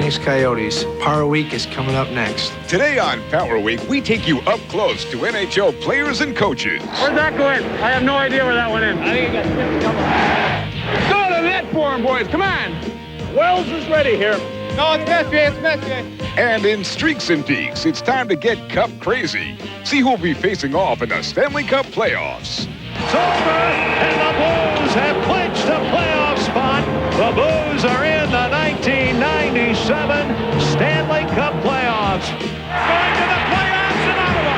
Phoenix Coyotes. Power Week is coming up next. Today on Power Week, we take you up close to NHL players and coaches. Where'd that go in? I have no idea where that went in. I think it got tipped. Go to the net for him, boys. Come on. Wells is ready here. No, it's Messier. It's Messier. And in Streaks and Peaks, it's time to get Cup crazy. See who will be facing off in the Stanley Cup playoffs. It's over, and the Blues have clinched a playoff spot. The Blues are in the 1997 Stanley Cup playoffs. Going to the playoffs in Ottawa.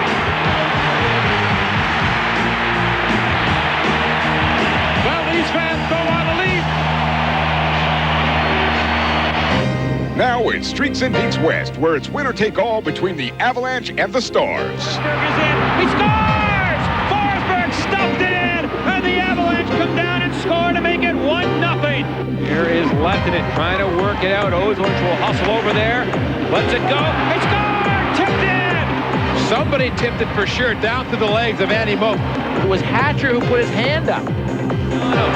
Well, these fans go on to lead. Now it's Streaks and Peaks West, where it's winner take all between the Avalanche and the Stars. Forsberg is in. He scores! Forsberg stuffed it in, and the Avalanche come down and score to make it 1-0. Here is Lettinen trying to work it out. Ozolch will hustle over there. Lets it go. He scored! Tipped in! Somebody tipped it for sure down to the legs of Andy Moak. It was Hatcher who put his hand up. No.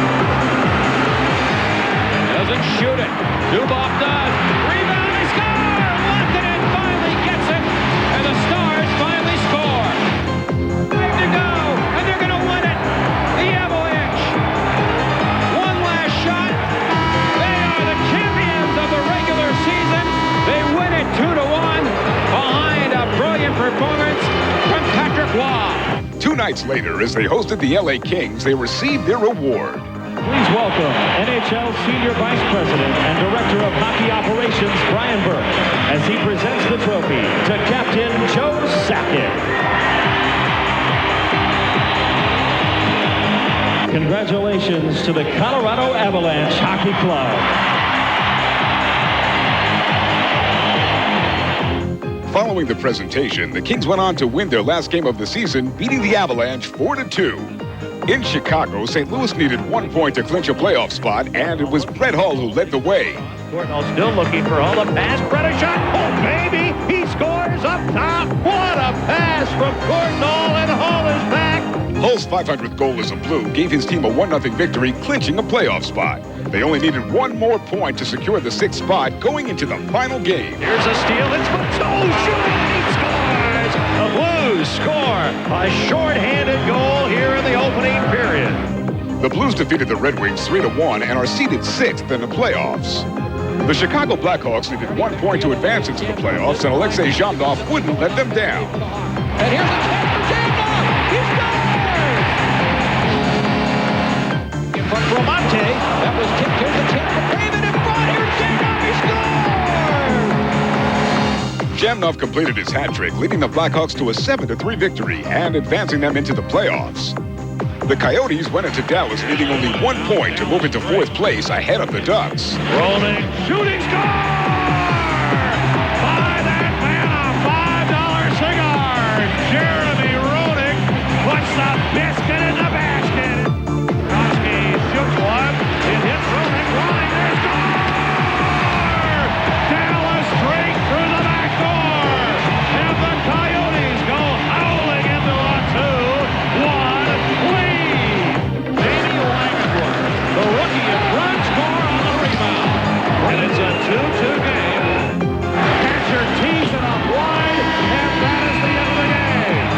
Doesn't shoot it. Dubov does. Rebound, he scores! Lettinen finally gets it, and the Stars finally score. 5 to go, and they're going to win it. The Avalanche. One last shot. They are the champions of the regular season. They win it 2-1 behind a brilliant performance from Patrick Waugh. 2 nights later, as they hosted the LA Kings, they received their reward. Please welcome NHL Senior Vice President and Director of Hockey Operations, Brian Burke, as he presents the trophy to Captain Joe Sakic. Congratulations to the Colorado Avalanche Hockey Club. Following the presentation, the Kings went on to win their last game of the season, beating the Avalanche 4-2. In Chicago, St. Louis needed 1 point to clinch a playoff spot, and it was Brett Hull who led the way. Courtnall still looking for Hull. A pass, Brett a shot. Oh, baby! He scores up top. What a pass from Courtnall, and Hull is back. Hull's 500th goal as a Blue gave his team a 1-0 victory, clinching a playoff spot. They only needed 1 more point to secure the 6th spot going into the final game. Here's a steal. It's Matteau shooting. He scores. The Blues score a short-handed goal here in the opening period. The Blues defeated the Red Wings 3-1 and are seeded 6th in the playoffs. The Chicago Blackhawks needed 1 point to advance into the playoffs, and Alexei Zhamnov wouldn't let them down. And here's a tip for Zhamnov. He scores! In front for Monte. That was tipped. Here's a tip for David in front. Here's Zhamnov. He scores! Zhamnov completed his hat trick, leading the Blackhawks to a 7-3 victory and advancing them into the playoffs. The Coyotes went into Dallas needing only 1 point to move into 4th place ahead of the Ducks. Rolling, shooting, score! Buy that man a $5 cigar. Jeremy Roenick puts the biscuit in the basket. Koski shoots one. It hits Roenick. Line, they score! Dallas straight through the back door. And the Coyotes go howling into a 2-1 lead. Jamie Wagner, the rookie in front, score on the rebound. And it's a 2-2 game. Catcher tees it up wide, and that is the end of the game.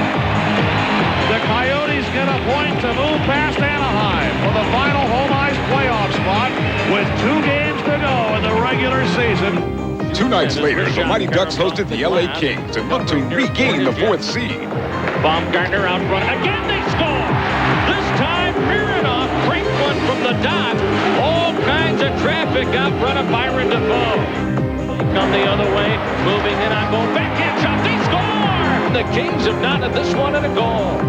The Coyotes get a point to move past Anaheim for the final home ice playoff spot with 2 games to go in the regular season. 2 nights later, the Mighty Ducks hosted the LA Kings and looked to regain the 4th seed. Baumgartner out front. Again they score! This time, Mironov cranked one from the dot. All kinds of traffic out front of Byron Defoe. Come the other way, moving in on goal. Backhand shot, they score! The Kings have knotted this one at a goal.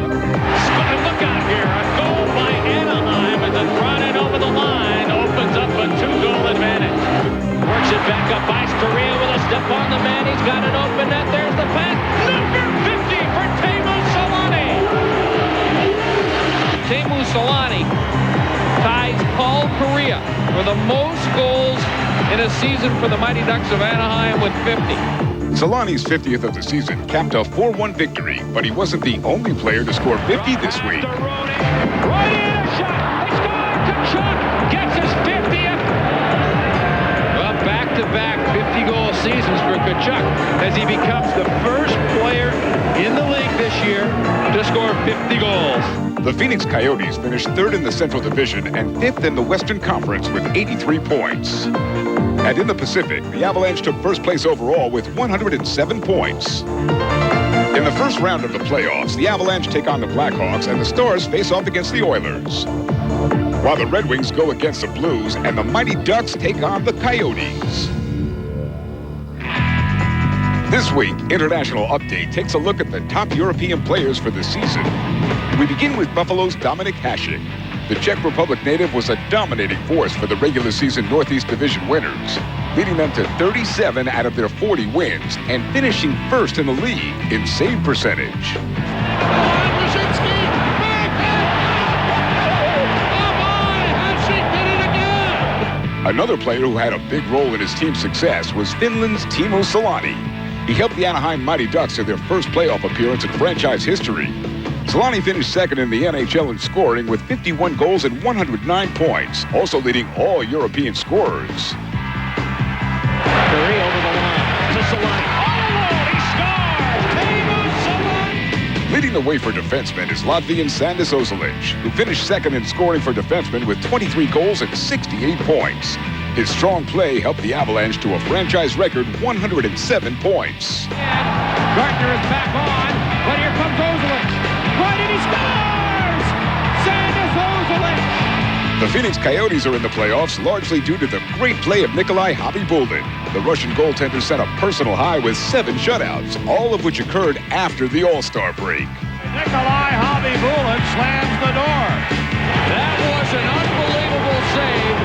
Look out here, a goal by Anaheim as it's brought in over the line. Opens up a 2-goal advantage. Works it back up by Storia with a step on the man. He's got an open net. There's the pass. Number 50 for Teemu Selanne. Teemu Selanne ties Paul Kariya for the most goals in a season for the Mighty Ducks of Anaheim with 50. Selanne's 50th of the season capped a 4-1 victory, but he wasn't the only player to score 50 this week. Right in a shot. He scored. Kachuk gets his 50th. Well, back-to-back back-to-back 50-goal seasons for Tkachuk as he becomes the first player in the league this year to score 50 goals. The Phoenix Coyotes finished third in the Central Division and fifth in the Western Conference with 83 points. And in the Pacific, the Avalanche took first place overall with 107 points. In the first round of the playoffs, the Avalanche take on the Blackhawks and the Stars face off against the Oilers, while the Red Wings go against the Blues and the Mighty Ducks take on the Coyotes. This week, International Update takes a look at the top European players for the season. We begin with Buffalo's Dominik Hasek. The Czech Republic native was a dominating force for the regular season Northeast Division winners, leading them to 37 out of their 40 wins and finishing first in the league in save percentage. Another player who had a big role in his team's success was Finland's Timo Solani. He helped the Anaheim Mighty Ducks to their first playoff appearance in franchise history. Solani finished second in the NHL in scoring with 51 goals and 109 points, also leading all European scorers. Curry over the line to Solani. All alone, he scores! Timo Solani! Leading the way for defensemen is Latvian Sandis Ozilic, who finished second in scoring for defensemen with 23 goals and 68 points. His strong play helped the Avalanche to a franchise record 107 points. And Gardner is back on, but here comes Ozilic. Right, and he scores! Sandis Ozilic! The Phoenix Coyotes are in the playoffs largely due to the great play of Nikolai Khabibulin. The Russian goaltender set a personal high with 7 shutouts, all of which occurred after the All-Star break. Nikolai Khabibulin slams the door. That was an unbelievable save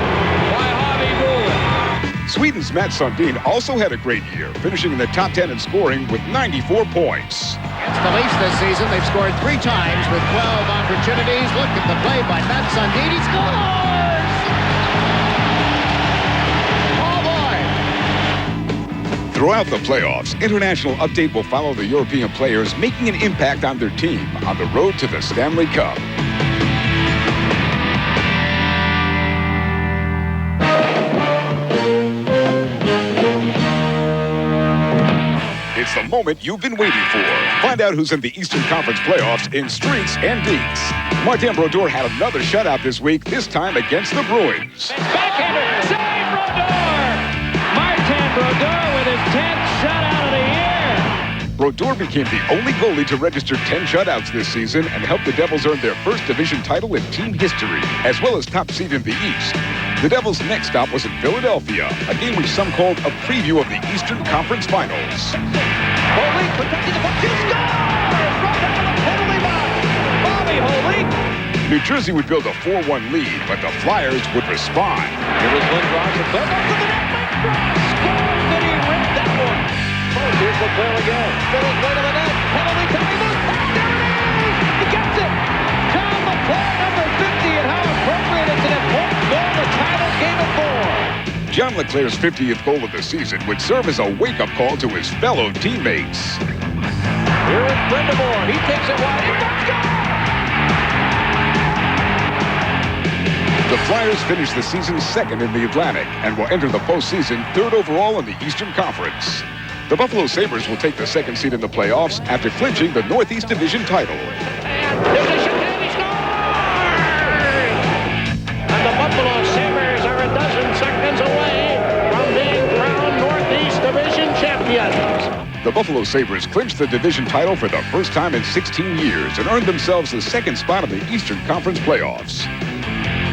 by Khabibulin. Sweden's Mats Sundin also had a great year, finishing in the top 10 in scoring with 94 points. Against the Leafs this season, they've scored 3 times with 12 opportunities. Look at the play by Mats Sundin. He scores! Oh, boy! Throughout the playoffs, International Update will follow the European players making an impact on their team on the road to the Stanley Cup. It's the moment you've been waiting for. Find out who's in the Eastern Conference playoffs in Streaks and Deets. Martin Brodeur had another shutout this week, this time against the Bruins. Backhander, save Brodeur! Martin Brodeur with his 10th shutout of the year. Brodeur became the only goalie to register 10 shutouts this season and helped the Devils earn their first division title in team history, as well as top seed in the East. The Devils' next stop was in Philadelphia, a game which some called a preview of the Eastern Conference Finals. Holik protecting the puck. He scores! From down the penalty box. Bobby Holik. New Jersey would build a 4-1 lead, but the Flyers would respond. Here was Lindros. The third up to the net. Lindros scores, and he ripped that one. Oh, here's LaClaire again. Fiddles way to the net. Penalty time. Look, there it is. He gets it. John LaClaire, number 50, and how appropriate. It's an important goal. The title game of 4. John LeClaire's 50th goal of the season would serve as a wake-up call to his fellow teammates. Here is Brindamore. He takes it wide. He does score! The Flyers finished the season second in the Atlantic and will enter the postseason third overall in the Eastern Conference. The Buffalo Sabres will take the second seed in the playoffs after clinching the Northeast Division title. And there's a shot, and he scores! And the Buffalo Sabres are a dozen seconds away from being crowned Northeast Division champions. The Buffalo Sabres clinched the division title for the first time in 16 years and earned themselves the second spot in the Eastern Conference playoffs.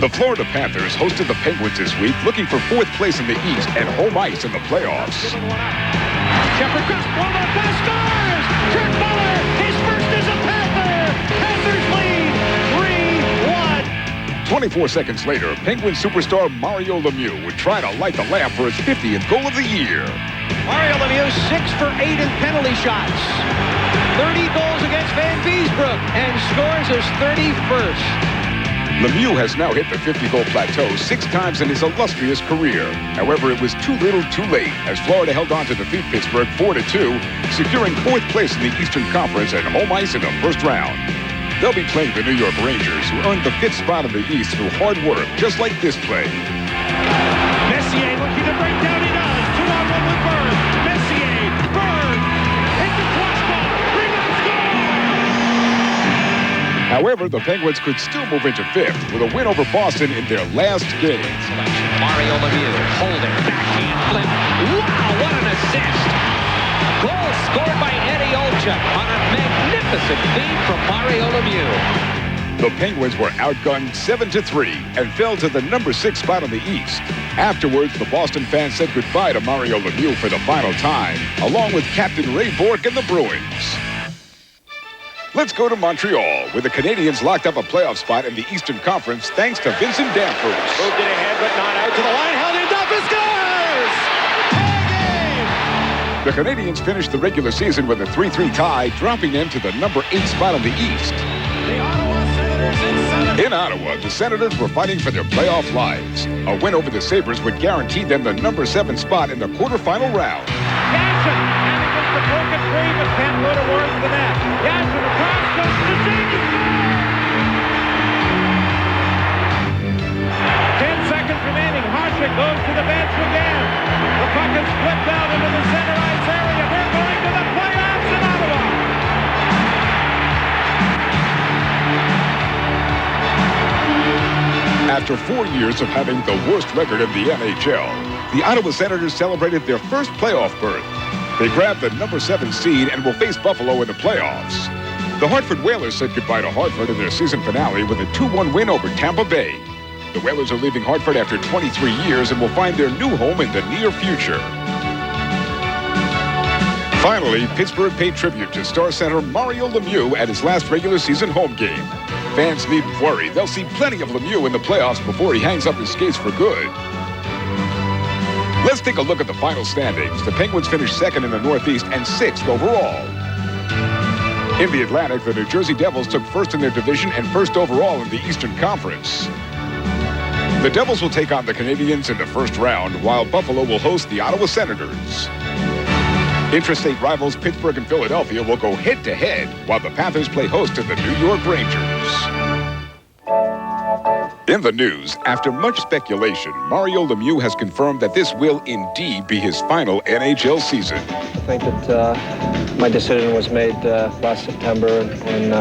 The Florida Panthers hosted the Penguins this week, looking for 4th place in the East and home ice in the playoffs. Shepard cross, one of the best stars! Kurt Muller, his first as a Panther! Panthers lead 3-1. 24 seconds later, Penguin superstar Mario Lemieux would try to light the lamp for his 50th goal of the year. Mario Lemieux 6 for 8 in penalty shots. 30 goals against Van Beesbrook and scores his 31st. Lemieux has now hit the 50-goal plateau 6 times in his illustrious career. However, it was too little too late as Florida held on to defeat Pittsburgh 4-2, securing 4th place in the Eastern Conference and home ice in the first round. They'll be playing the New York Rangers, who earned the 5th spot in the East through hard work, just like this play. Messier looking to break down. He does. 2 However, the Penguins could still move into fifth with a win over Boston in their last game. Selection. Mario Lemieux holding, backhand flip. Wow, what an assist! Goal scored by Eddie Olczyk on a magnificent feed from Mario Lemieux. The Penguins were outgunned 7-3 and fell to the number 6 spot in the East. Afterwards, the Boston fans said goodbye to Mario Lemieux for the final time, along with Captain Ray Bourque and the Bruins. Let's go to Montreal, where the Canadiens locked up a playoff spot in the Eastern Conference thanks to Vincent Danford. Moved it ahead, but not out to the line. Held it up and scores! Tie game! The Canadiens finished the regular season with a 3-3 tie, dropping them to the number 8 spot in the East. The Ottawa Senators In Ottawa, the Senators were fighting for their playoff lives. A win over the Sabres would guarantee them the number 7 spot in the quarterfinal round. Yashin, having just the broken free, but can't go towards the net. Yashin across, goes to the safety. 10 seconds remaining. Hasek goes to the bench again. The puck is flipped out into the center ice area. They're going to the playoffs in Ottawa. After 4 years of having the worst record in the NHL, the Ottawa Senators celebrated their first playoff berth. They grabbed the number 7 seed and will face Buffalo in the playoffs. The Hartford Whalers said goodbye to Hartford in their season finale with a 2-1 win over Tampa Bay. The Whalers are leaving Hartford after 23 years and will find their new home in the near future. Finally, Pittsburgh paid tribute to star center Mario Lemieux at his last regular season home game. Fans needn't worry. They'll see plenty of Lemieux in the playoffs before he hangs up his skates for good. Let's take a look at the final standings. The Penguins finished second in the Northeast and 6th overall. In the Atlantic, the New Jersey Devils took first in their division and first overall in the Eastern Conference. The Devils will take on the Canadiens in the first round, while Buffalo will host the Ottawa Senators. Interstate rivals Pittsburgh and Philadelphia will go head-to-head, while the Panthers play host to the New York Rangers. In the news, after much speculation, Mario Lemieux has confirmed that this will indeed be his final NHL season. I think that my decision was made last September, and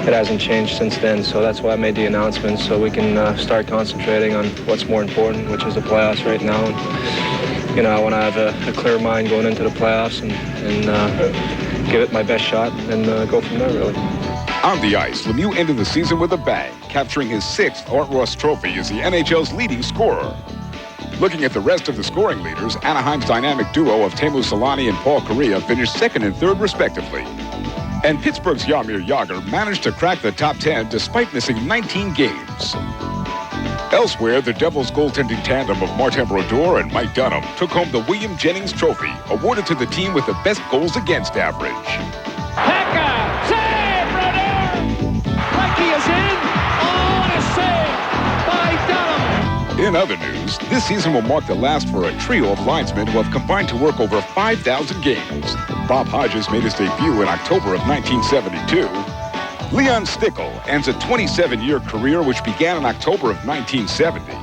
it hasn't changed since then. So that's why I made the announcement, so we can start concentrating on what's more important, which is the playoffs right now. And, you know, I want to have a clear mind going into the playoffs and give it my best shot and go from there, really. On the ice, Lemieux ended the season with a bang, capturing his 6th Art Ross Trophy as the NHL's leading scorer. Looking at the rest of the scoring leaders, Anaheim's dynamic duo of Teemu Selanne and Paul Kariya finished 2nd and 3rd respectively. And Pittsburgh's Jaromir Jagr managed to crack the top 10 despite missing 19 games. Elsewhere, the Devils' goaltending tandem of Martin Brodeur and Mike Dunham took home the William Jennings Trophy, awarded to the team with the best goals against average. Pekka, save, Brodeur! Mikey is in. Oh, and a save by Dunham. In other news, this season will mark the last for a trio of linesmen who have combined to work over 5,000 games. Bob Hodges made his debut in October of 1972. Leon Stickle ends a 27-year career which began in October of 1970.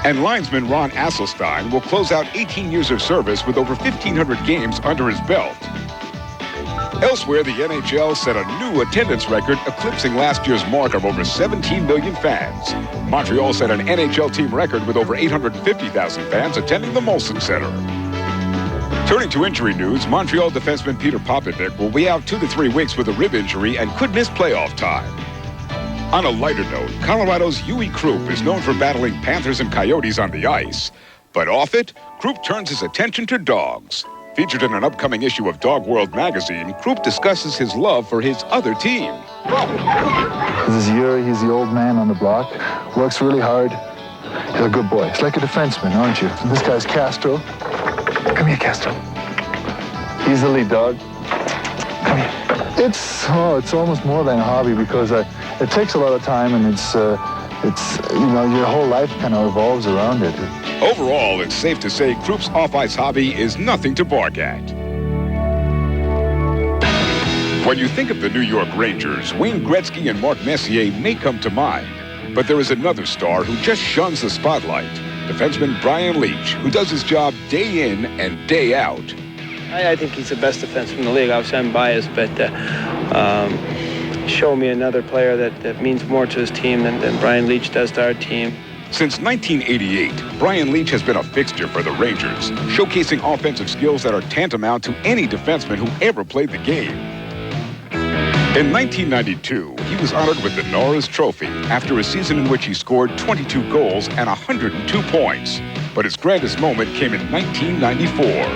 And linesman Ron Asselstein will close out 18 years of service with over 1,500 games under his belt. Elsewhere, the NHL set a new attendance record, eclipsing last year's mark of over 17 million fans. Montreal set an NHL team record with over 850,000 fans attending the Molson Center. Turning to injury news, Montreal defenseman Peter Papadnik will be out 2 to 3 weeks with a rib injury and could miss playoff time. On a lighter note, Colorado's Yui Krupp is known for battling Panthers and Coyotes on the ice. But off it, Krupp turns his attention to dogs. Featured in an upcoming issue of Dog World magazine, Krupp discusses his love for his other team. This is Yuri. He's the old man on the block. Works really hard. He's a good boy. He's like a defenseman, aren't you? And this guy's Castro. Come here, Castro. He's the lead dog. Come here. It's almost more than a hobby because it takes a lot of time, and it's your whole life kind of revolves around it. Overall, it's safe to say Krupp's off-ice hobby is nothing to bark at. When you think of the New York Rangers, Wayne Gretzky and Mark Messier may come to mind. But there is another star who just shuns the spotlight. Defenseman Brian Leetch, who does his job day in and day out. I think he's the best defenseman in the league. Obviously, I'm biased, but show me another player that means more to his team than Brian Leetch does to our team. Since 1988, Brian Leetch has been a fixture for the Rangers, showcasing offensive skills that are tantamount to any defenseman who ever played the game. In 1992, he was honored with the Norris Trophy after a season in which he scored 22 goals and 102 points. But his grandest moment came in 1994. Looking for room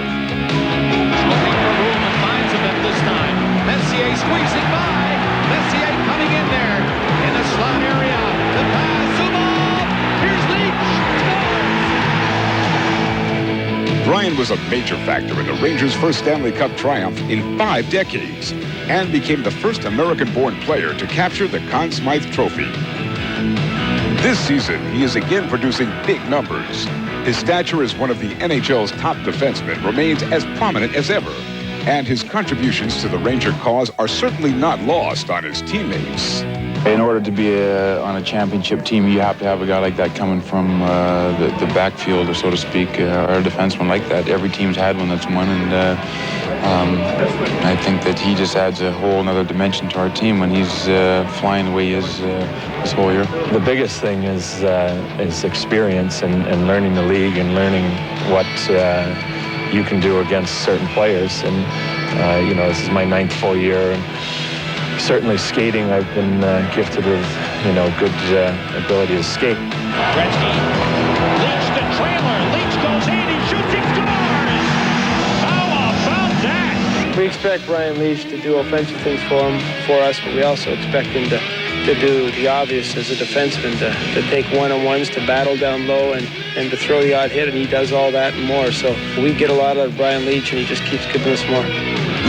and finds him at this time. Messier squeezing by. Messier coming in there in the slot area. The pass, Zubov. Here's Leetch. Brian was a major factor in the Rangers' first Stanley Cup triumph in 5 decades and became the first American-born player to capture the Conn Smythe Trophy. This season, he is again producing big numbers. His stature as one of the NHL's top defensemen remains as prominent as ever, and his contributions to the Ranger cause are certainly not lost on his teammates. In order to be on a championship team, you have to have a guy like that coming from the backfield, so to speak, or a defenseman like that. Every team's had one that's won, and I think that he just adds a whole another dimension to our team when he's flying the way he is this whole year. The biggest thing is experience and learning the league and learning what you can do against certain players. And this is my 9th full year. And certainly skating, I've been gifted with, good ability to skate. Gretzky, Leetch to trailer. Leetch goes in, he shoots, he scores! How about that? We expect Brian Leetch to do offensive things for us, but we also expect him to do the obvious as a defenseman, to take one-on-ones, to battle down low, and to throw the odd hit, and he does all that and more. So we get a lot out of Brian Leetch, and he just keeps giving us more.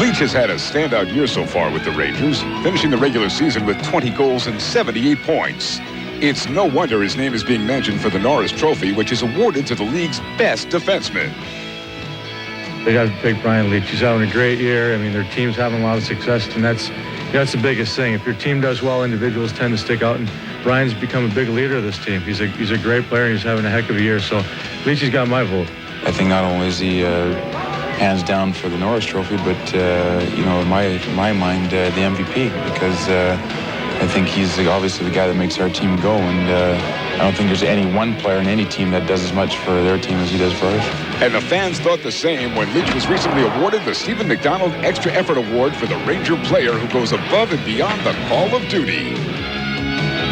Leetch has had a standout year so far with the Rangers, finishing the regular season with 20 goals and 78 points. It's no wonder his name is being mentioned for the Norris Trophy, which is awarded to the league's best defenseman. They got to pick Brian Leetch. He's having a great year. I mean, their team's having a lot of success, and that's the biggest thing. If your team does well, individuals tend to stick out, and Brian's become a big leader of this team. He's a great player, and he's having a heck of a year. So Leetch has got my vote. I think not only is he hands down for the Norris Trophy, but in my mind, the MVP, because I think he's obviously the guy that makes our team go, and I don't think there's any one player in any team that does as much for their team as he does for ours. And the fans thought the same when Leetch was recently awarded the Stephen McDonald Extra Effort Award for the Ranger player who goes above and beyond the call of duty.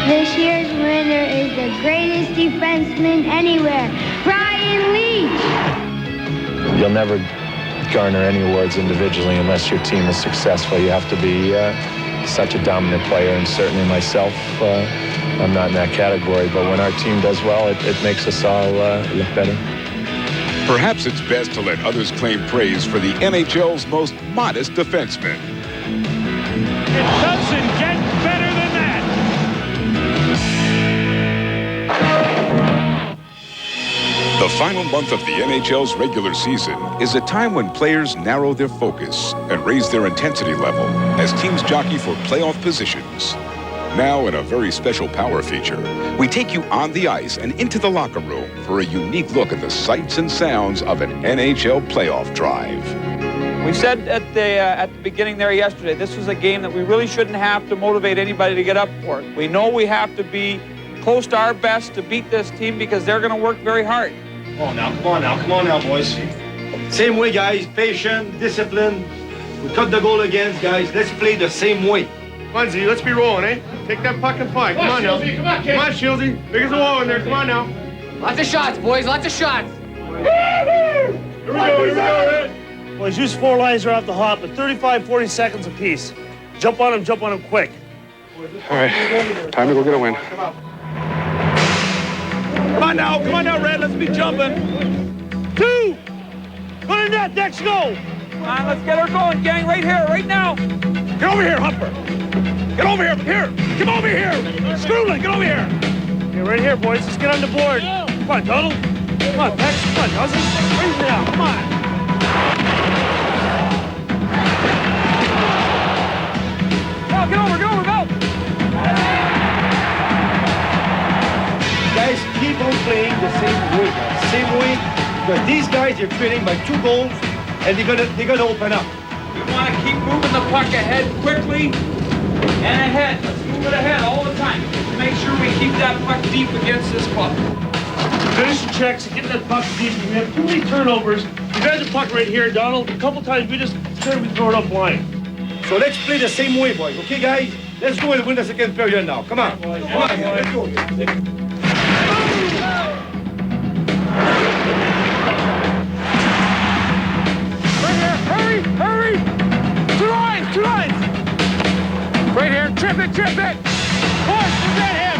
This year's winner is the greatest defenseman anywhere, Brian Leetch. You'll never garner any awards individually unless your team is successful. You have to be such a dominant player, and certainly myself, I'm not in that category, but when our team does well, it makes us all look better. Perhaps it's best to let others claim praise for the NHL's most modest defenseman. It doesn't get better than that. The final month of the NHL's regular season is a time when players narrow their focus and raise their intensity level as teams jockey for playoff positions. Now, in a very special power feature, we take you on the ice and into the locker room for a unique look at the sights and sounds of an NHL playoff drive. We said at the beginning there yesterday, this was a game that we really shouldn't have to motivate anybody to get up for it. We know we have to be close to our best to beat this team because they're going to work very hard. Oh, now, come on now, boys. Same way, guys. Patient, discipline. We cut the goal against, guys. Let's play the same way. Come on, Z, let's be rolling, eh? Take that puck and fight. Come on now. Come on, Shieldsy. Big as a wall in there. Come on now. Lots of shots, boys. Lots of shots. Here we go, eh? Boys, use 4 lines right off the hop, but 35, 40 seconds apiece. Jump on them quick. All right, time to go get a win. Come on now, Red, let's be jumping. 2! Put in that, Dex, go! Come on, let's get her going, gang, right here, right now. Get over here, Humper. Get over here, come over here. Screwlin, get over here. Okay, right here, boys, let's get on the board. Come on, Donald. Come on, Dex, come on, Cousins. Raise it out, come on. Get over, go! Guys, keep on playing the same way, because these guys are trailing by 2 goals, and they're gonna open up. We want to keep moving the puck ahead quickly. And ahead. Let's move it ahead all the time. Make sure we keep that puck deep against this puck. Finishing checks and getting that puck deep. We have too many turnovers. We got the puck right here, Donald. A couple times we just said we throw it up line. So let's play the same way, boys. Okay, guys? Let's go and win the second period now. Come on. Come on, let's go. Hurry! Hurry! Two lines! Right here, trip it! Force, forget him!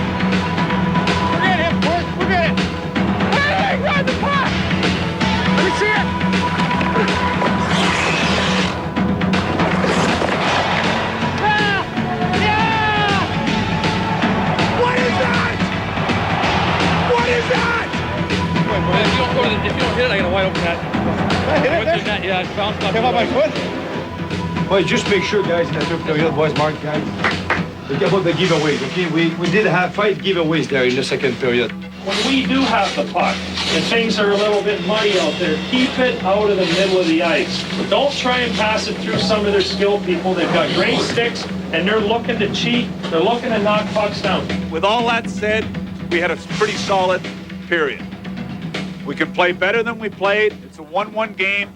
Force, forget it! Hey, run the puck! Let me see it! Yeah! What is that? If you don't hit it, I got a wide open net. Yeah, it's bounced off. Come on, my foot. Boys, just make sure, guys, in that third period, boys, mark, guys. Look about the giveaways, okay? We did have 5 giveaways there in the second period. When we do have the puck and things are a little bit muddy out there, keep it out of the middle of the ice. Don't try and pass it through some of their skilled people. They've got great sticks and they're looking to cheat. They're looking to knock pucks down. With all that said, we had a pretty solid period. We can play better than we played. It's a 1-1 game.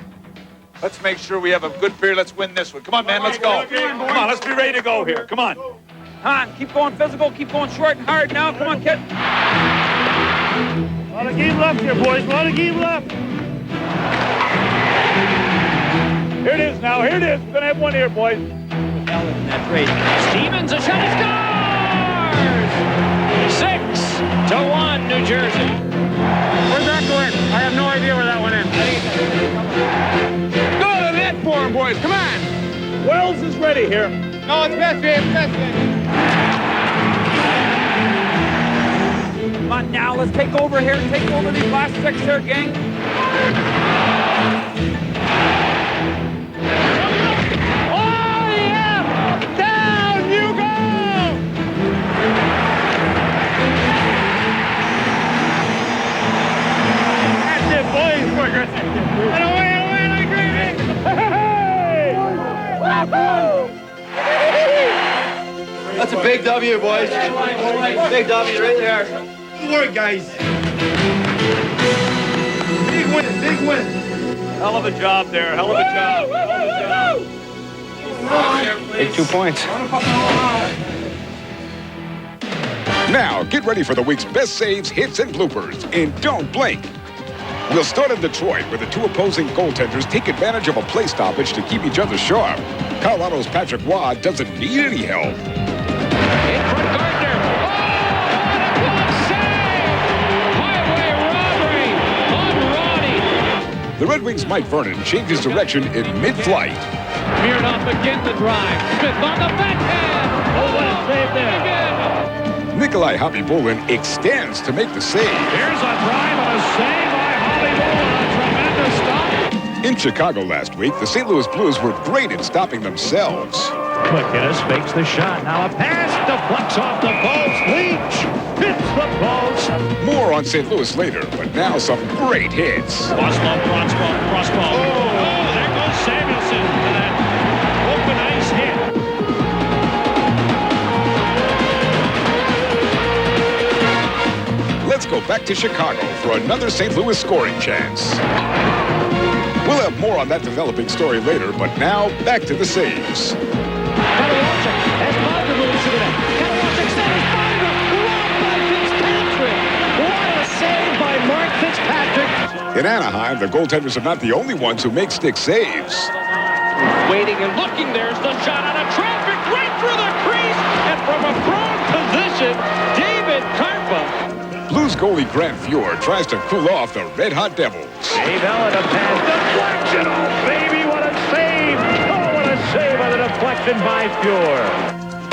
Let's make sure we have a good period. Let's win this one. Come on, man, let's go. Come on, let's be ready to go here. Come on. Come on, keep going physical, keep going short and hard now. Come on, kid. A lot of game left here, boys. A lot of game left. Here it is now. Here it is. We're going to have one here, boys. That's great. Stevens, a shot, he scores! 6-1, New Jersey. Where's that going? I have no idea where that went in. Go to the net for him, boys. Come on. Wells is ready here. No, it's Messier. Come on now, let's take over here. Take over these last 6 here, gang. Oh, yeah! Down you go! That's it, boys. And away, gravy! Hey! That's a big W, boys. Big W right there. Good work, guys. Big win. Hell of a job there. Hell of a job. Take 2 points. Now, get ready for the week's best saves, hits, and bloopers in Don't Blink. We'll start in Detroit, where the 2 opposing goaltenders take advantage of a play stoppage to keep each other sharp. Colorado's Patrick Waugh doesn't need any help. In front, Gardner. Oh, what a save! Highway robbery on Ronnie. The Red Wings' Mike Vernon changes direction in mid-flight. Mironov again the drive. Smith on the backhand. Oh, what a save there. Nikolai Khabibulin extends to make the save. Here's a drive and a save by Khabibulin. A tremendous stop. In Chicago last week, the St. Louis Blues were great in stopping themselves. McInnes fakes the shot. Now a pass deflects off the post. Leetch hits the post. More on St. Louis later, but now some great hits. Crossball. Oh, there goes Samuelson for that open ice hit. Let's go back to Chicago for another St. Louis scoring chance. We'll have more on that developing story later, but now back to the saves. In Anaheim, the goaltenders are not the only ones who make stick saves. Waiting and looking, there's the shot on a traffic right through the crease, and from a prone position, David Karpa. Blues goalie Grant Fuhr tries to cool off the red-hot Devils. Dave Allen, a pass, deflection, oh baby, what a save! Oh, what a save on the deflection by Fuhr.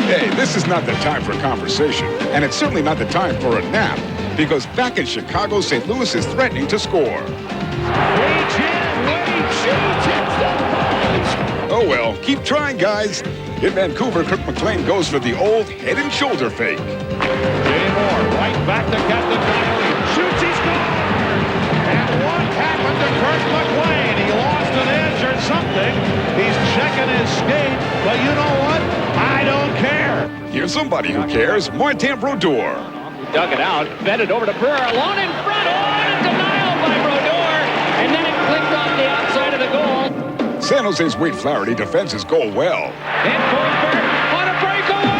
Hey, this is not the time for conversation, and it's certainly not the time for a nap, because back in Chicago, St. Louis is threatening to score. Oh well, keep trying, guys. In Vancouver, Kirk McLean goes for the old head and shoulder fake. Jay Moore, right back to Captain Donnelly. Shoots, he scores! And what happened to Kirk McLean? He lost an edge or something. He's checking his skate, but you know what? I don't care. Here's somebody who cares, Martin Brodeur. Dug it out, fed it over to Brewer, alone in front. Oh, and a denial by Brodeur, and then it clicked off the outside of the goal. San Jose's Wade Flaherty defends his goal well. And Forsberg on a breakaway!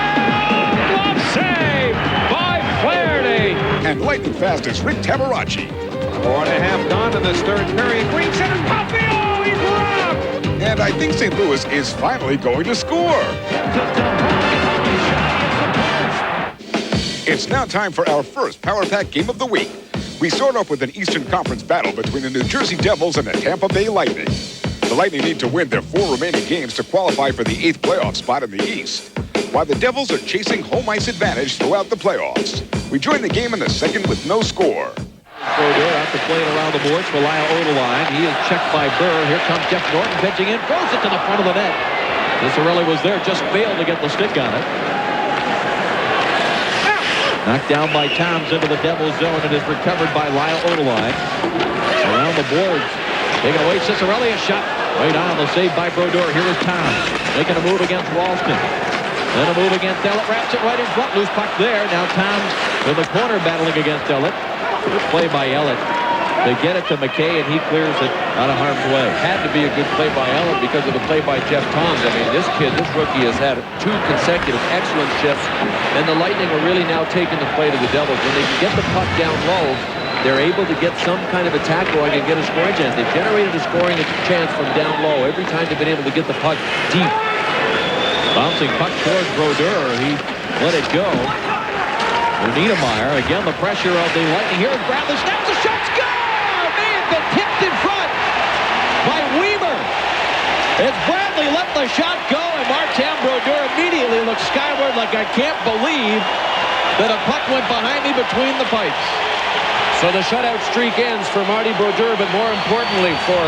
Glove save by Flaherty. And lightning fast is Rick Tabaracci. 4.5 gone in this third period. Green centers, Puffy, oh, he's robbed! And I think St. Louis is finally going to score. It's now time for our first Power Pack game of the week. We start off with an Eastern Conference battle between the New Jersey Devils and the Tampa Bay Lightning. The Lightning need to win their 4 remaining games to qualify for the 8th playoff spot in the East, while the Devils are chasing home ice advantage throughout the playoffs. We join the game in the second with no score. Brodeur out to play it around the boards for Lyle Oderline. He is checked by Burr. Here comes Jeff Norton pitching in, throws it to the front of the net. Cicerelli was there, just failed to get the stick on it. Knocked down by Toms into the Devil's zone and is recovered by Lyle Oderline. Around the boards. Taking away Cicerelli, a shot right on the save by Brodeur. Here is Toms making a move against Ralston. Then a move against Ellett. Wraps it right in front. Loose puck there. Now Toms in the corner battling against Ellett. Good play by Ellett. They get it to McKay, and he clears it out of harm's way. Had to be a good play by Ellett because of the play by Jeff Toms. I mean, this rookie has had 2 consecutive excellent shifts, and the Lightning are really now taking the play to the Devils. When they can get the puck down low, they're able to get some kind of attack going and get a scoring chance. They've generated a scoring chance from down low every time they've been able to get the puck deep. Bouncing puck towards Brodeur. He let it go. Niedermeyer, again, the pressure of the Lightning. Here is Bradley, snaps the shot, score! May have been tipped in front by Weaver. As Bradley let the shot go, and Martin Brodeur immediately looks skyward like, I can't believe that a puck went behind me between the pipes. So the shutout streak ends for Marty Brodeur, but more importantly for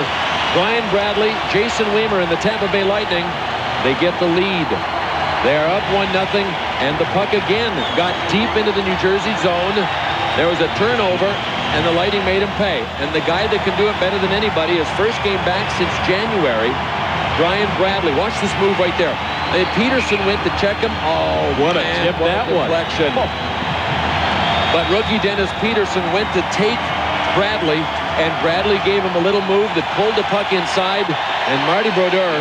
Brian Bradley, Jason Weaver, and the Tampa Bay Lightning. They get the lead. They are up 1-0, and the puck again got deep into the New Jersey zone. There was a turnover, and the Lightning made him pay. And the guy that can do it better than anybody, his first game back since January, Brian Bradley. Watch this move right there. And Peterson went to check him. Oh, what a tip that was. But rookie Dennis Peterson went to take Bradley, and Bradley gave him a little move that pulled the puck inside, and Marty Brodeur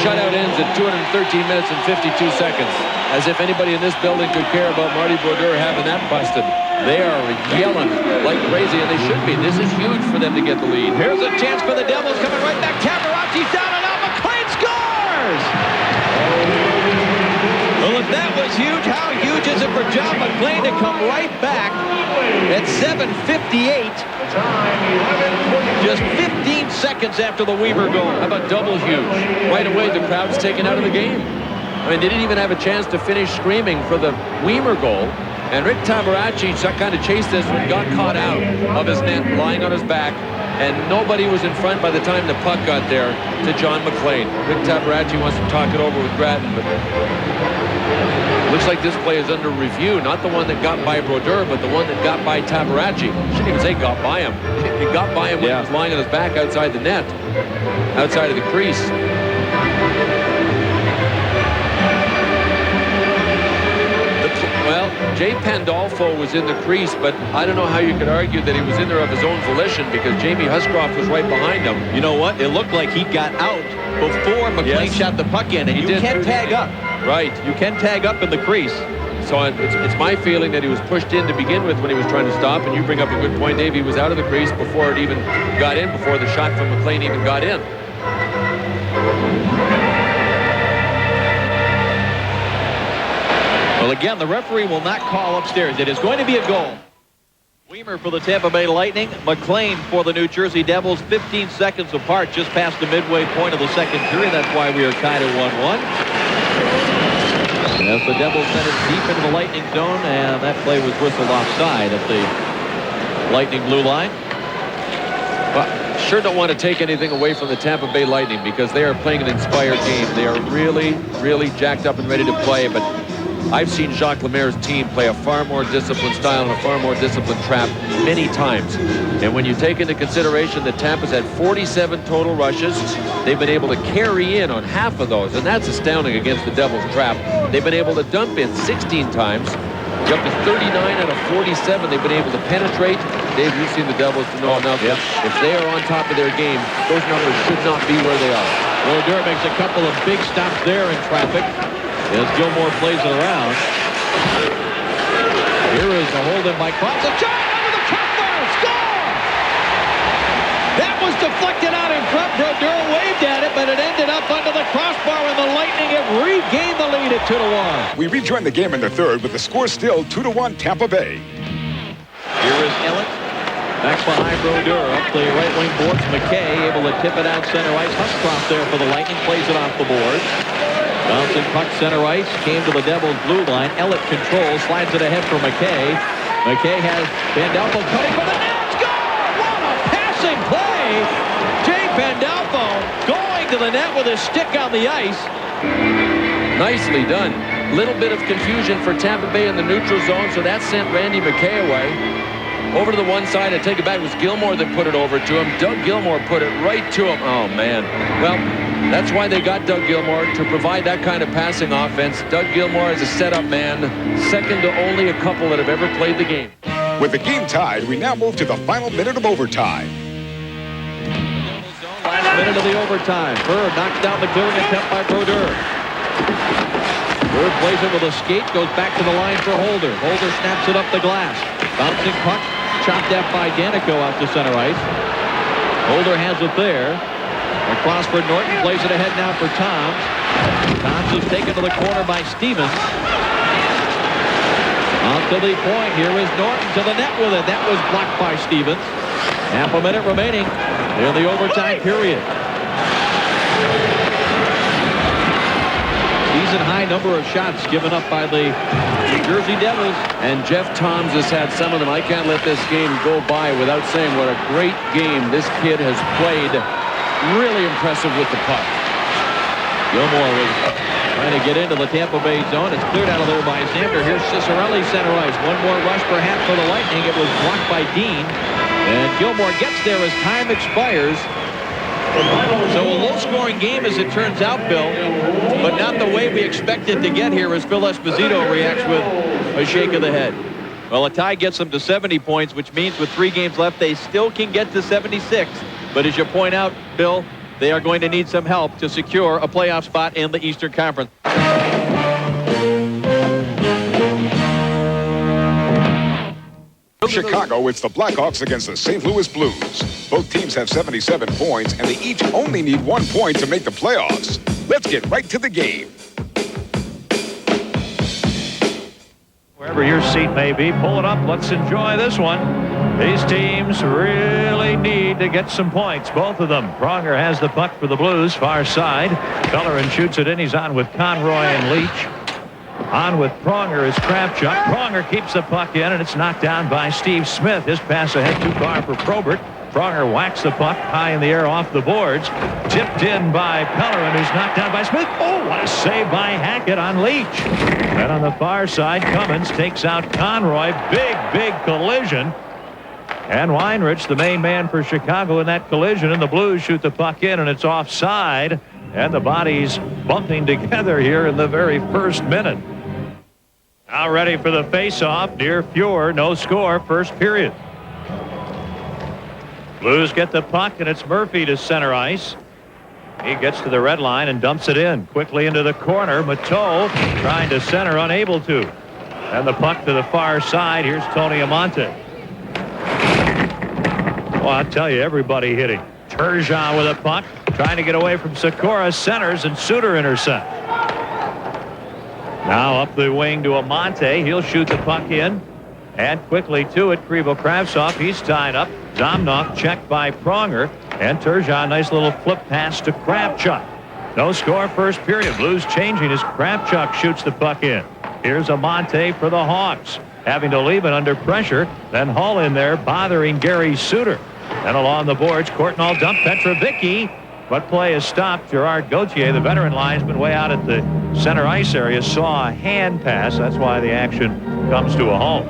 shutout ends at 213 minutes and 52 seconds. As if anybody in this building could care about Marty Brodeur having that busted. They are yelling like crazy, and they should be. This is huge for them to get the lead. Here's a chance for the Devils coming right back. Tabaracci's down and out. McLean scores! Well, if that was huge, how huge is it for John McLean to come right back at 7:58? Just 15 seconds after the Weaver goal. How about double huge? Right away, the crowd's taken out of the game. I mean, they didn't even have a chance to finish screaming for the Weaver goal. And Rick Tabaracci kind of chased this one, got caught out of his net, lying on his back. And nobody was in front by the time the puck got there to John McLean. Rick Tabaracci wants to talk it over with Grattan, but looks like this play is under review. Not the one that got by Brodeur, but the one that got by Tabaracci. Shouldn't even say got by him. It got by him when he was lying on his back outside the net, outside of the crease. Well, Jay Pandolfo was in the crease, but I don't know how you could argue that he was in there of his own volition because Jamie Huscroft was right behind him. You know what? It looked like he got out before McLean shot the puck in, and you can't tag up. Right. You can tag up in the crease. So it's my feeling that he was pushed in to begin with when he was trying to stop, and you bring up a good point, Dave. He was out of the crease before it even got in, before the shot from McLean even got in. Well, again, the referee will not call upstairs. It is going to be a goal. Weimer for the Tampa Bay Lightning, McLean for the New Jersey Devils. 15 seconds apart, just past the midway point of the second period. That's why we are tied at 1-1. As the Devils sent it deep into the Lightning zone, and that play was whistled offside at the Lightning blue line. Well, sure don't want to take anything away from the Tampa Bay Lightning because they are playing an inspired game. They are really, really jacked up and ready to play, but I've seen Jacques Lemaire's team play a far more disciplined style and a far more disciplined trap many times. And when you take into consideration that Tampa's had 47 total rushes, they've been able to carry in on half of those, and that's astounding against the Devils' trap. They've been able to dump in 16 times. Up to 39 out of 47 they've been able to penetrate. Dave, you've seen the Devils to know enough. Yep. If they are on top of their game, those numbers should not be where they are. Brodeur makes a couple of big stops there in traffic as Gilmore plays it around. Here is a hold in by Cross. A shot under the crossbar. Score! That was deflected out in front. Brodeur waved at it, but it ended up under the crossbar, and the Lightning have regained the lead at 2-1. We rejoin the game in the third with the score still 2-1 Tampa Bay. Here is Ellett. Back behind Brodeur. Up the right wing boards. McKay able to tip it out center ice. Huskroft there for the Lightning. Plays it off the boards. Bouncing puck center ice. Came to the Devils' blue line. Ellett controls. Slides it ahead for McKay. McKay has Pandolfo cutting for the net. Play. Jay Pandolfo going to the net with his stick on the ice. Nicely done. Little bit of confusion for Tampa Bay in the neutral zone, so that sent Randy McKay away. Over to the one side, I take it back, it was Gilmore that put it over to him. Doug Gilmore put it right to him. Oh, man. Well, that's why they got Doug Gilmore, to provide that kind of passing offense. Doug Gilmore is a setup man, second to only a couple that have ever played the game. With the game tied, we now move to the final minute of overtime. Last minute of the overtime. Bird knocks down the clearing attempt by Brodeur. Bird plays it with a skate, goes back to the line for Holder. Holder snaps it up the glass. Bouncing puck, chopped at by Danico out to center ice. Holder has it there. Across for Norton, plays it ahead now for Toms. Toms is taken to the corner by Stevens. On to the point, here is Norton to the net with it. That was blocked by Stevens. Half a minute remaining in the overtime period. Season-high number of shots given up by the New Jersey Devils. And Jeff Toms has had some of them. I can't let this game go by without saying what a great game this kid has played. Really impressive with the puck. Gilmore was trying to get into the Tampa Bay zone. It's cleared out of there by Xander. Here's Cicerelli center ice. One more rush perhaps for the Lightning. It was blocked by Dean. And Gilmore gets there as time expires. So a low-scoring game as it turns out, Bill, but not the way we expected to get here as Phil Esposito reacts with a shake of the head. Well, a tie gets them to 70 points, which means with 3 games left, they still can get to 76. But as you point out, Bill, they are going to need some help to secure a playoff spot in the Eastern Conference. Chicago, it's the Blackhawks against the St. Louis Blues. Both teams have 77 points, and they each only need 1 point to make the playoffs. Let's get right to the game. Wherever your seat may be, pull it up. Let's enjoy this one. These teams really need to get some points, both of them. Pronger has the puck for the Blues, far side. Bellerin shoots it in. He's on with Conroy and Leetch. On with Pronger is Kravchuk. Pronger keeps the puck in, and it's knocked down by Steve Smith. His pass ahead too far for Probert. Pronger whacks the puck high in the air off the boards. Tipped in by Pellerin, who's knocked down by Smith. Oh, what a save by Hackett on Leetch. And on the far side, Cummins takes out Conroy. Big collision. And Weinrich, the main man for Chicago in that collision, and the Blues shoot the puck in, and it's offside. And the bodies bumping together here in the very first minute. Now ready for the face-off near Fuhr. No score, first period. Blues get the puck, and it's Murphy to center ice. He gets to the red line and dumps it in. Quickly into the corner. Mateau trying to center, unable to. And the puck to the far side. Here's Tony Amonte. Well, I'll tell you, everybody hitting. Turgeon with a puck. Trying to get away from Sikora, centers, and Suter intercept. Now up the wing to Amonte. He'll shoot the puck in. And quickly to it, Krivo-Kravtsov. He's tied up. Zomnov checked by Pronger. And Turgeon, nice little flip pass to Kravchuk. No score, first period. Blues changing as Kravchuk shoots the puck in. Here's Amonte for the Hawks. Having to leave it under pressure. Then Hull in there bothering Gary Suter. And along the boards, Courtnall dump Petrovicki. but play is stopped. Gerard Gauthier, the veteran linesman way out at the center ice area, saw a hand pass. That's why the action comes to a halt.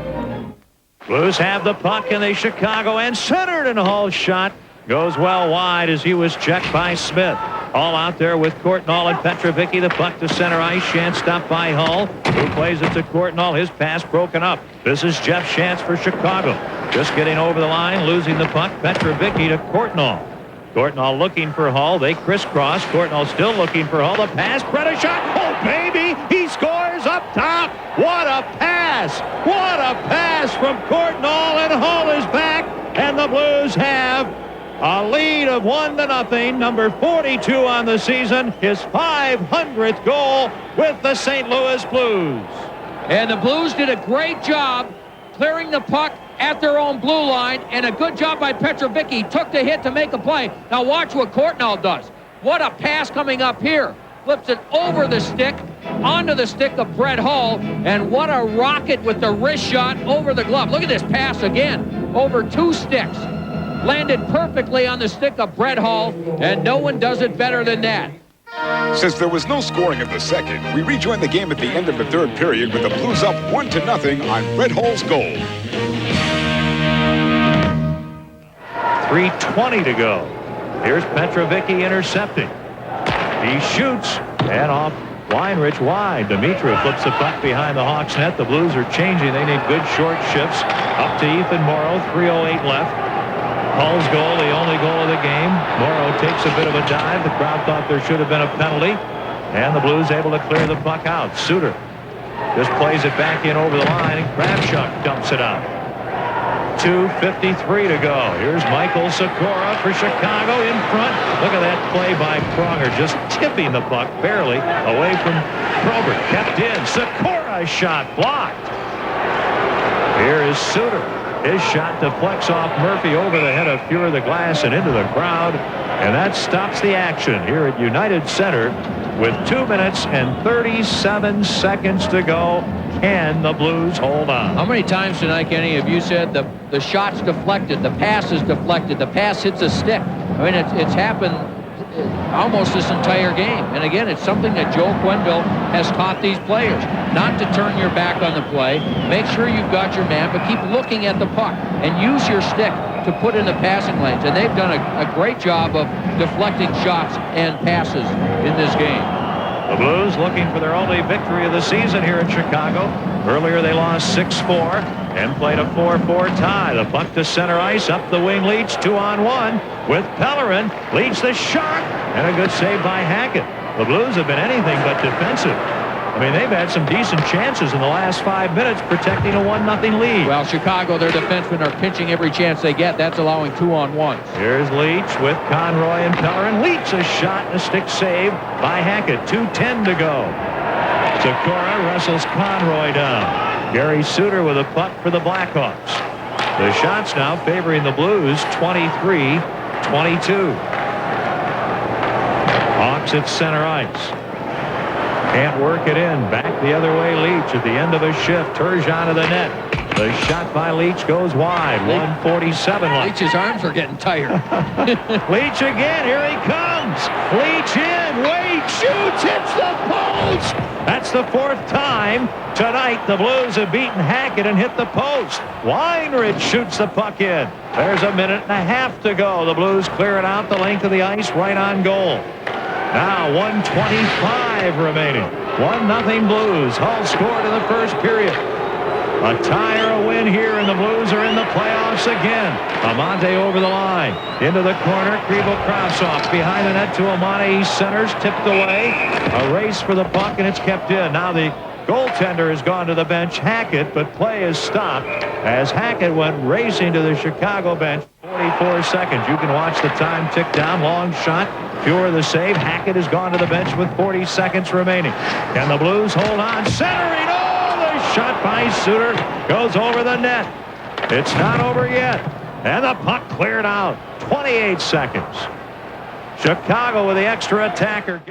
Blues have the puck in the Chicago end, centered, and Hall's shot goes well wide as he was checked by Smith. All out there with Courtnall and Petrovicki. The puck to center ice. Shantz stopped by Hull, who plays it to Courtnall. His pass broken up. This is Jeff Shantz for Chicago. Just getting over the line, losing the puck. Petrovicki to Courtnall. Courtnall looking for Hull. They crisscross. Courtnall still looking for Hull. The pass, Breda shot. Oh, baby! He scores up top. What a pass! What a pass from Courtnall, and Hull is back, and the Blues have a lead of 1-0. Number 42 on the season, his 500th goal with the St. Louis Blues. And the Blues did a great job clearing the puck at their own blue line, and a good job by Petrovicki. Took the hit to make a play. Now watch what Courtnall does. What a pass coming up here. Flips it over the stick, onto the stick of Brett Hull, and what a rocket with the wrist shot over the glove. Look at this pass again, over 2 sticks. Landed perfectly on the stick of Brett Hull, and no one does it better than that. Since there was no scoring in the second, we rejoined the game at the end of the third period with the Blues up 1-0 on Brett Hull's goal. 3:20 to go. Here's Petrovicki intercepting. He shoots, and off Weinrich wide. Dimitrov flips the puck behind the Hawks net. The Blues are changing. They need good short shifts. Up to Ethan Morrow, 3:08 left. Hull's goal, the only goal of the game. Morrow takes a bit of a dive. The crowd thought there should have been a penalty, and the Blues able to clear the puck out. Suter just plays it back in over the line, and Kravchuk dumps it out. 2:53 to go. Here's Michael Sikora for Chicago in front. Look at that play by Pronger, just tipping the puck barely away from Probert. Kept in. Sikora shot blocked. Here is Suter. His shot deflects off Murphy over the head of Fuhr of the glass and into the crowd. And that stops the action here at United Center with 2 minutes and 37 seconds to go. Can the Blues hold on? How many times tonight, Kenny, have you said the shot's deflected, the pass is deflected, the pass hits a stick? I mean, it's happened almost this entire game. And again, it's something that Joe Quenneville has taught these players. Not to turn your back on the play. Make sure you've got your man, but keep looking at the puck and use your stick to put in the passing lanes. And they've done a great job of deflecting shots and passes in this game. The Blues looking for their only victory of the season here in Chicago. Earlier they lost 6-4 and played a 4-4 tie. The puck to center ice, up the wing. Leetch 2-on-1 with Pellerin. Leetch the shot, and a good save by Hackett. The Blues have been anything but defensive. I mean, they've had some decent chances in the last 5 minutes protecting a 1-0 lead. Well, Chicago, their defensemen are pinching every chance they get. That's allowing 2-on-1s. Here's Leetch with Conroy and Pellerin. Leetch a shot and a stick save by Hackett. 2:10 to go. Sikora wrestles Conroy down. Gary Suter with a puck for the Blackhawks. The shots now favoring the Blues, 23-22. Hawks at center ice. Can't work it in. Back the other way, Leetch at the end of a shift. Turgeon to the net. The shot by Leetch goes wide. 1:47 left. Leetch's arms are getting tired. Leetch again. Here he comes. Leetch in. Wade shoots. Hits the post. That's the 4th time tonight the Blues have beaten Hackett and hit the post. Weinrich shoots the puck in. There's a minute and a half to go. The Blues clear it out the length of the ice right on goal. Now 1:25 remaining. 1-0 Blues. Hull scored in the first period. A tie or a win here, and the Blues are in the playoffs again. Amante over the line. Into the corner. Kriebel cross-off. Behind the net to Amante. He centers. Tipped away. A race for the puck, and it's kept in. Now the goaltender has gone to the bench, Hackett, but play is stopped as Hackett went racing to the Chicago bench. 44 seconds. You can watch the time tick down. Long shot. Fuhr the save. Hackett has gone to the bench with 40 seconds remaining. Can the Blues hold on? Centering. Oh, the shot by Suter goes over the net. It's not over yet. And the puck cleared out. 28 seconds. Chicago with the extra attacker.